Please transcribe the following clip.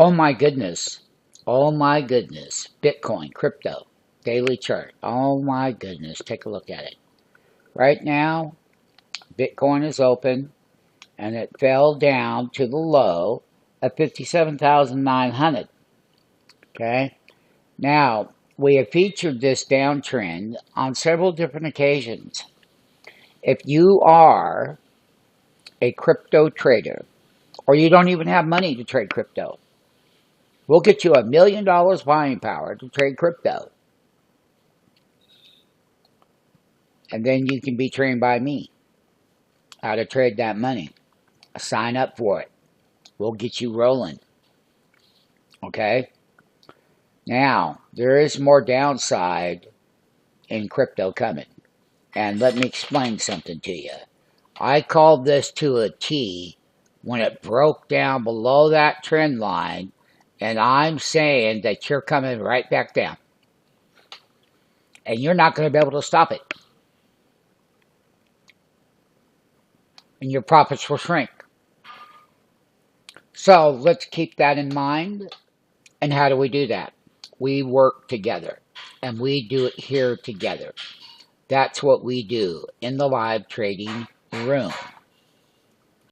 Oh my goodness. Oh my goodness. Bitcoin, crypto, daily chart. Oh my goodness. Take a look at it. Right now, Bitcoin is open and it fell down to the low of 57,900. Okay. Now, we have featured this downtrend on several different occasions. If you are a crypto trader, or you don't even have money to trade crypto, we'll get you $1 million buying power to trade crypto. And then you can be trained by me how to trade that money. Sign up for it. We'll get you rolling. Okay? Now, there is more downside in crypto coming. And let me explain something to you. I called this to a T when it broke down below that trend line, and I'm saying that you're coming right back down. And you're not going to be able to stop it. And your profits will shrink. So let's keep that in mind. And how do we do that? We work together. And we do it here together. That's what we do in the live trading room.